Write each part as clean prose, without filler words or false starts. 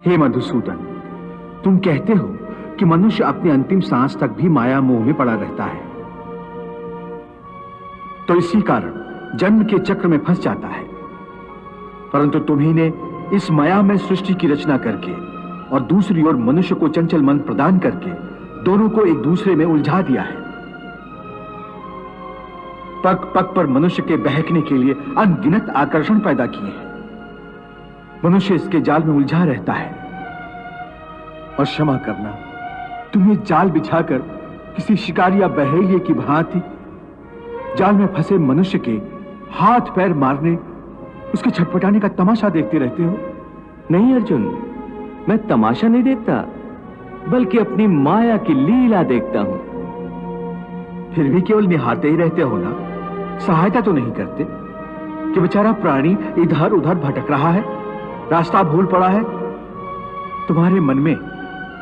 हे मधुसूदन, तुम कहते हो कि मनुष्य अपनी अंतिम सांस तक भी माया मोह में पड़ा रहता है, तो इसी कारण जन्म के चक्र में फंस जाता है। परंतु तुम्ही ने इस माया में सृष्टि की रचना करके और दूसरी ओर मनुष्य को चंचल मन प्रदान करके दोनों को एक दूसरे में उलझा दिया है। पग पग पर मनुष्य के बहकने के लिए अनगिनत आकर्षण पैदा किए हैं। मनुष्य इसके जाल में उलझा रहता है। और क्षमा करना, तुम्हें जाल बिछाकर किसी शिकारी या बहेलिए की भांति जाल में फंसे मनुष्य के हाथ पैर मारने, उसके छटपटाने का तमाशा देखते रहते हो। नहीं अर्जुन, मैं तमाशा नहीं देखता, बल्कि अपनी माया की लीला देखता हूं। फिर भी केवल निहारते ही रहते हो ना, सहायता तो नहीं करते कि बेचारा प्राणी इधर उधर भटक रहा है, रास्ता भूल पड़ा है। तुम्हारे मन में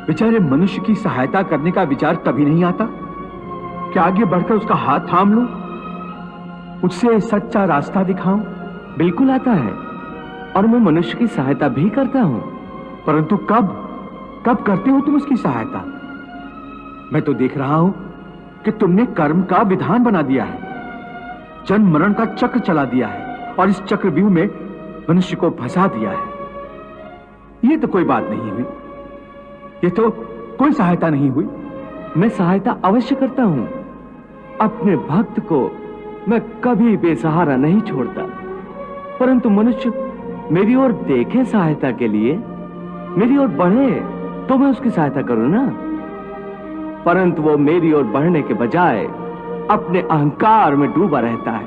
बेचारे मनुष्य की सहायता करने का विचार कभी नहीं आता कि आगे बढ़कर उसका हाथ थाम लूं, उससे सच्चा रास्ता दिखाऊं? बिल्कुल आता है, और मैं मनुष्य की सहायता भी करता हूं। परंतु कब कब करते हो तुम उसकी सहायता? मैं तो देख रहा हूं कि तुमने कर्म का विधान बना दिया है, जन्म मरण का चक्र चला दिया है और इस चक्रव्यूह में मनुष्य को फंसा दिया है। ये तो कोई बात नहीं हुई, ये तो कोई सहायता नहीं हुई। मैं सहायता अवश्य करता हूं। अपने भक्त को मैं कभी बेसहारा नहीं छोड़ता, परंतु मनुष्य मेरी ओर देखे सहायता के लिए, मेरी ओर बढ़े तो मैं उसकी सहायता करूं ना। परंतु वो मेरी ओर बढ़ने के बजाय अपने अहंकार में डूबा रहता है,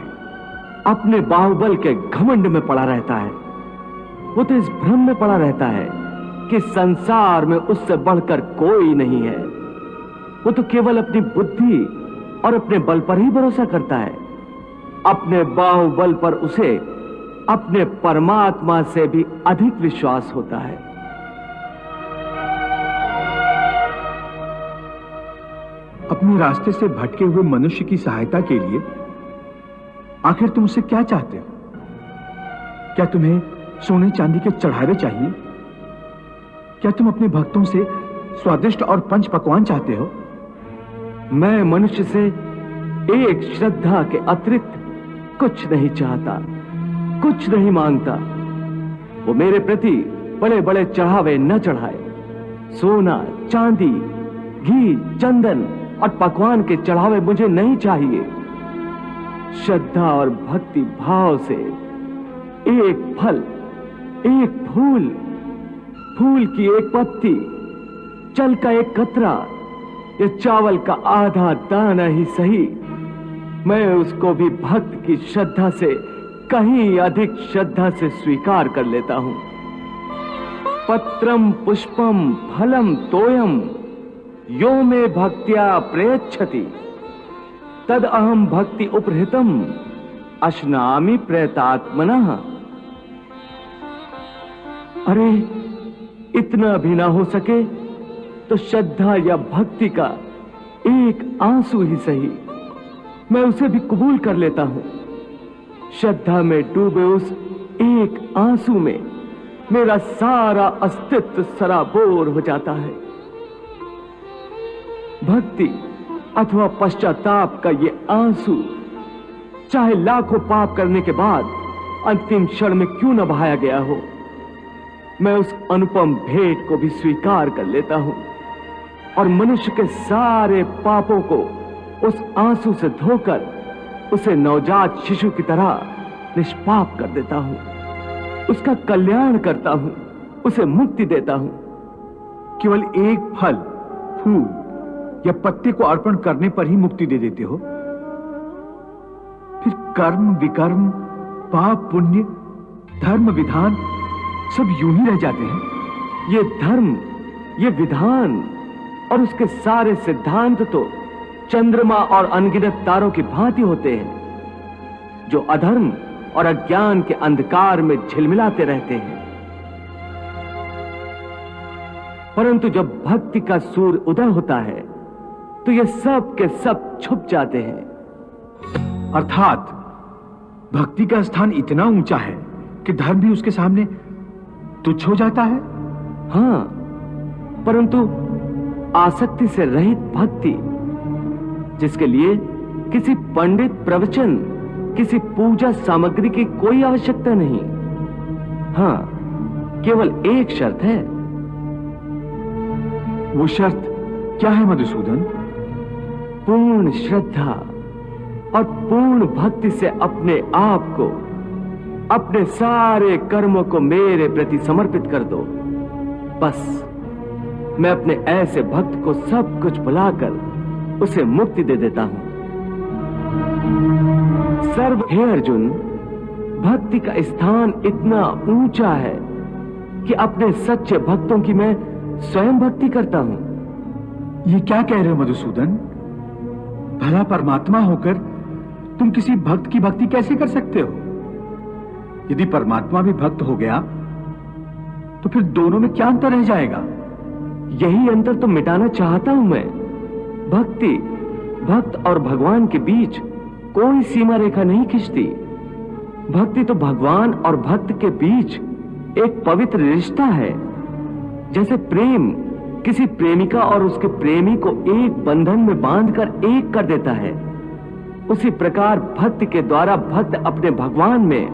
अपने बाहुबल के घमंड में पड़ा रहता है। वो तो इस भ्रम में पड़ा रहता है कि संसार में उससे बढ़कर कोई नहीं है। वो तो केवल अपनी बुद्धि और अपने बल पर ही भरोसा करता है। अपने बाहुबल पर उसे अपने परमात्मा से भी अधिक विश्वास होता है। अपने रास्ते से भटके हुए मनुष्य की सहायता के लिए आखिर तुम उससे क्या चाहते हो? क्या तुम्हें सोने चांदी के चढ़ावे चाहिए? क्या तुम अपने भक्तों से स्वादिष्ट और पंच पकवान चाहते हो? मैं मनुष्य से एक श्रद्धा के अतिरिक्त कुछ नहीं चाहता, कुछ नहीं मांगता। वो मेरे प्रति बड़े बड़े चढ़ावे न चढ़ाए। सोना, चांदी, घी, चंदन और पकवान के चढ़ावे मुझे नहीं चाहिए। श्रद्धा और भक्ति भाव से एक फल, एक फूल, फूल की एक पत्ती, जल का एक कतरा या चावल का आधा दाना ही सही, मैं उसको भी भक्त की श्रद्धा से कहीं अधिक श्रद्धा से स्वीकार कर लेता हूं। पत्रम पुष्पम फलम तोयम यो मे भक्त्या प्रयच्छति तद अहम भक्ति उपहृतम अश्नामि प्रयतात्मनः। अरे इतना भी ना हो सके तो श्रद्धा या भक्ति का एक आंसू ही सही, मैं उसे भी कबूल कर लेता हूं। श्रद्धा में डूबे उस एक आंसू में मेरा सारा अस्तित्व सराबोर हो जाता है। भक्ति अथवा पश्चाताप का ये आंसू चाहे लाखों पाप करने के बाद अंतिम क्षण में क्यों न बहाया गया हो, मैं उस अनुपम भेंट को भी स्वीकार कर लेता हूं और मनुष्य के सारे पापों को उस आंसू से धोकर उसे नवजात शिशु की तरह निष्पाप कर देता हूं, उसका कल्याण करता हूं, उसे मुक्ति देता हूं। केवल एक फल, फूल या पत्ते को अर्पण करने पर ही मुक्ति दे देते हो? फिर कर्म विकर्म, पाप पुण्य, धर्म विधान सब यूं ही रह जाते हैं। ये धर्म, ये विधान और उसके सारे सिद्धांत तो चंद्रमा और अनगिनत तारों की भांति होते हैं, जो अधर्म और अज्ञान के अंधकार में झिलमिलाते रहते हैं। परंतु जब भक्ति का सूर्य उदय होता है तो ये सब के सब छुप जाते हैं। अर्थात भक्ति का स्थान इतना ऊंचा है कि धर्म भी उसके सामने तुच्छ हो जाता है। हां, परंतु आसक्ति से रहित भक्ति, जिसके लिए किसी पंडित प्रवचन, किसी पूजा सामग्री की कोई आवश्यकता नहीं। हां, केवल एक शर्त है। वो शर्त क्या है मधुसूदन? पूर्ण श्रद्धा और पूर्ण भक्ति से अपने आप को, अपने सारे कर्मों को मेरे प्रति समर्पित कर दो। बस मैं अपने ऐसे भक्त को सब कुछ भुलाकर उसे मुक्ति दे देता हूं। हे अर्जुन, भक्ति का स्थान इतना ऊंचा है कि अपने सच्चे भक्तों की मैं स्वयं भक्ति करता हूं। ये क्या कह रहे हो मधुसूदन? भला परमात्मा होकर तुम किसी भक्त की भक्ति कैसे कर सकते हो? यदि परमात्मा भी भक्त हो गया तो फिर दोनों में क्या अंतर रह जाएगा? यही अंतर तो मिटाना चाहता हूं मैं। भक्त और भगवान के बीच कोई सीमा रेखा नहीं खिंचती। भक्ति तो भगवान और भक्त के बीच एक पवित्र रिश्ता है। जैसे प्रेम किसी प्रेमिका और उसके प्रेमी को एक बंधन में बांधकर एक कर देता है, उसी प्रकार भक्त के द्वारा भक्त अपने भगवान में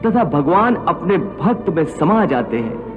तथा भगवान अपने भक्त में समा जाते हैं।